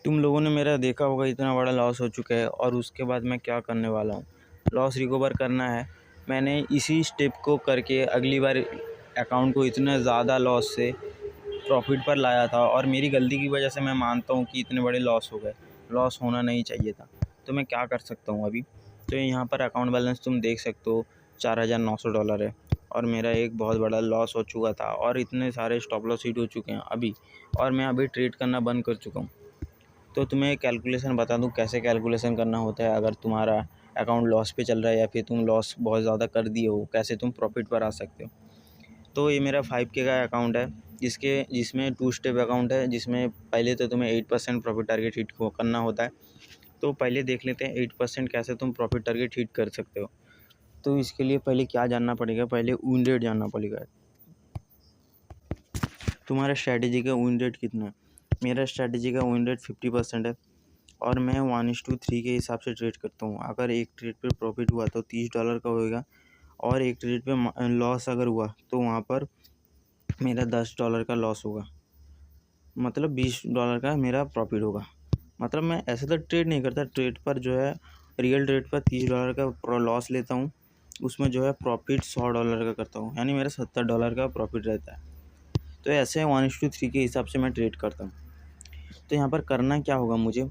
तुम लोगों ने मेरा देखा होगा, इतना बड़ा लॉस हो चुका है और उसके बाद मैं क्या करने वाला हूँ। लॉस रिकवर करना है। मैंने इसी स्टेप को करके अगली बार अकाउंट को इतना ज़्यादा लॉस से प्रॉफिट पर लाया था और मेरी गलती की वजह से मैं मानता हूँ कि इतने बड़े लॉस हो गए। लॉस होना नहीं चाहिए था। तो मैं क्या कर सकता हूँ अभी। तो यहाँ पर अकाउंट बैलेंस तुम देख सकते हो, $4,900 है और मेरा एक बहुत बड़ा लॉस हो चुका था और इतने सारे स्टॉप लॉस हिट हो चुके हैं अभी, और मैं अभी ट्रेड करना बंद कर चुका हूँ। तो तुम्हें कैलकुलेशन बता दूं कैसे कैलकुलेशन करना होता है। अगर तुम्हारा अकाउंट लॉस पे चल रहा है या फिर तुम लॉस बहुत ज़्यादा कर दिए हो, कैसे तुम प्रॉफिट पर आ सकते हो। तो ये मेरा 5K का अकाउंट है, जिसमें 2 स्टेप अकाउंट है, जिसमें पहले तो तुम्हें 8% प्रॉफिट टारगेट हिट करना होता है। तो पहले देख लेते हैं 8% कैसे तुम प्रॉफिट टारगेट हिट कर सकते हो। तो इसके लिए पहले क्या जानना पड़ेगा, पहले विन रेट जानना पड़ेगा। तुम्हारा स्ट्रैटेजी का विन रेट कितना है। मेरा स्ट्रैटेजी का विन रेट 50% है और मैं 1:3 के हिसाब से ट्रेड करता हूँ। अगर एक ट्रेड पे प्रॉफिट हुआ तो $30 का होएगा और एक ट्रेड पे लॉस अगर हुआ तो वहाँ पर मेरा $10 का लॉस होगा, मतलब $20 का मेरा प्रॉफिट होगा। मतलब मैं ऐसे तो ट्रेड नहीं करता, ट्रेड पर जो है रियल ट्रेड पर $30 का लॉस लेता हूँ, उसमें जो है प्रॉफिट $100 का करता हूँ, यानी मेरा $70 का प्रॉफिट रहता है। तो ऐसे 1:3 के हिसाब से मैं ट्रेड करता हूँ। तो यहाँ पर करना क्या होगा मुझे,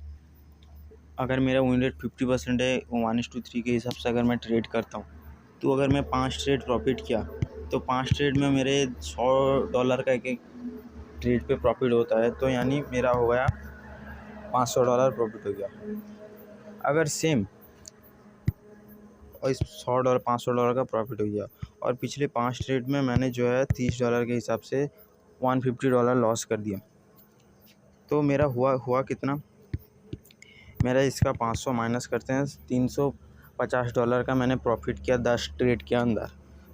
अगर मेरा विन रेट 50% है, 1:3 के हिसाब से अगर मैं ट्रेड करता हूँ, तो अगर मैं 5 ट्रेड प्रॉफिट किया तो 5 ट्रेड में मेरे $100 का एक ट्रेड पे प्रॉफिट होता है। तो यानी मेरा हो गया $500 प्रॉफिट हो गया। अगर सेम और इस $100 $500 का प्रॉफिट हो गया और पिछले 5 ट्रेड में मैंने जो है $30 के हिसाब से $150 लॉस कर दिया, तो मेरा हुआ कितना। मेरा इसका 500 माइनस करते हैं, $350 का मैंने प्रॉफिट किया 10 ट्रेड के अंदर।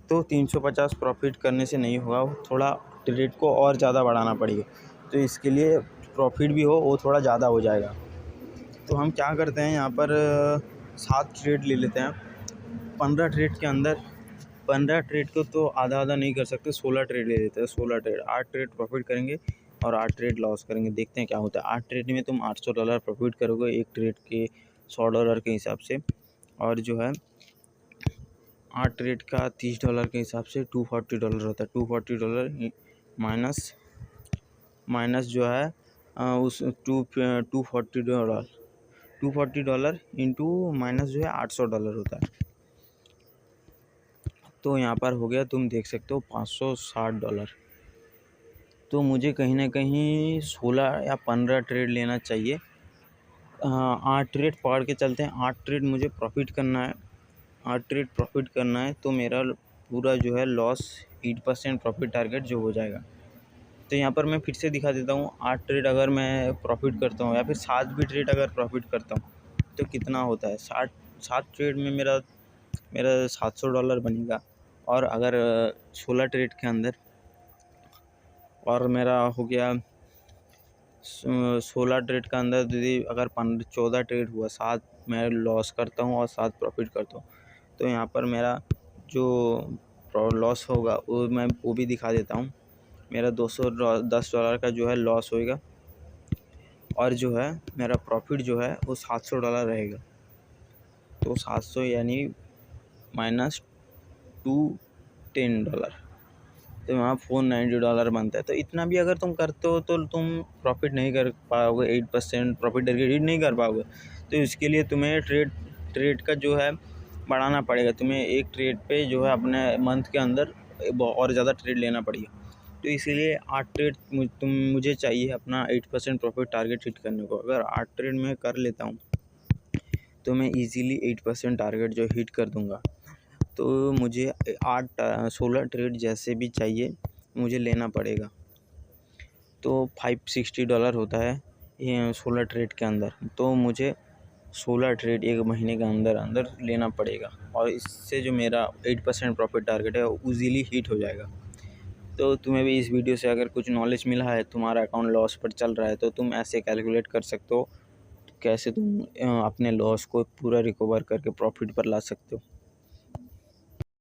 तो 350 प्रॉफिट करने से नहीं होगा, थोड़ा ट्रेड को और ज़्यादा बढ़ाना पड़ेगा। तो इसके लिए प्रॉफिट भी हो वो थोड़ा ज़्यादा हो जाएगा। तो हम क्या करते हैं, यहाँ पर 7 ट्रेड ले लेते हैं 15 ट्रेड के अंदर। 15 ट्रेड को तो आधा आधा नहीं कर सकते, 16 ट्रेड ले लेते हैं। 16 ट्रेड, 8 ट्रेड प्रॉफिट करेंगे और 8 ट्रेड लॉस करेंगे। देखते हैं क्या होता है। 8 ट्रेड में तुम $800 प्रॉफिट करोगे एक ट्रेड के $100 के हिसाब से, और जो है 8 ट्रेड का $30 के हिसाब से $240 होता है। $240 माइनस जो है उस $240 इंटू माइनस जो है $800 होता है। तो यहाँ पर हो गया, तुम देख सकते हो $560। तो मुझे कहीं ना कहीं 16 या 15 ट्रेड लेना चाहिए। 8 ट्रेड पकड़ के चलते हैं। 8 ट्रेड मुझे प्रॉफिट करना है, 8 ट्रेड प्रॉफिट करना है। तो मेरा पूरा जो है लॉस 8% प्रॉफिट टारगेट जो हो जाएगा। तो यहाँ पर मैं फिर से दिखा देता हूँ। 8 ट्रेड अगर मैं प्रॉफिट करता हूँ या फिर 7 भी ट्रेड अगर प्रॉफिट करता हूँ तो कितना होता है। 7 ट्रेड में मेरा $700 बनेगा। और अगर 16 ट्रेड के अंदर, और मेरा हो गया 16 ट्रेड का अंदर दीदी, अगर 14 ट्रेड हुआ, 7 मैं लॉस करता हूँ और 7 प्रॉफिट करता हूँ, तो यहाँ पर मेरा जो लॉस होगा वो भी दिखा देता हूँ। मेरा $210 का जो है लॉस होएगा और जो है मेरा प्रॉफिट जो है वो $700 रहेगा। तो 700 यानी माइनस $210, तो यहाँ $490 बनता है। तो इतना भी अगर तुम करते हो तो तुम प्रॉफिट नहीं कर पाओगे, 8% प्रॉफिट टारगेट नहीं कर पाओगे। तो इसके लिए तुम्हें ट्रेड का जो है बढ़ाना पड़ेगा। तुम्हें एक ट्रेड पे जो है अपने मंथ के अंदर और ज़्यादा ट्रेड लेना पड़ेगा। तो इसीलिए 8 ट्रेड मुझे चाहिए अपना 8% प्रॉफिट टारगेट हिट करने को। अगर 8 ट्रेड में कर लेता हूँ तो मैं ईज़िली 8% टारगेट जो हिट कर दूँगा। तो मुझे 16 ट्रेड जैसे भी चाहिए मुझे लेना पड़ेगा। तो $560 होता है ये 16 ट्रेड के अंदर। तो मुझे 16 ट्रेड एक महीने के अंदर अंदर लेना पड़ेगा और इससे जो मेरा 8% प्रॉफिट टारगेट है वो ईज़िली हिट हो जाएगा। तो तुम्हें भी इस वीडियो से अगर कुछ नॉलेज मिला है, तुम्हारा अकाउंट लॉस पर चल रहा है, तो तुम ऐसे कैलकुलेट कर सकते हो कैसे तुम अपने लॉस को पूरा रिकवर करके प्रॉफिट पर ला सकते हो।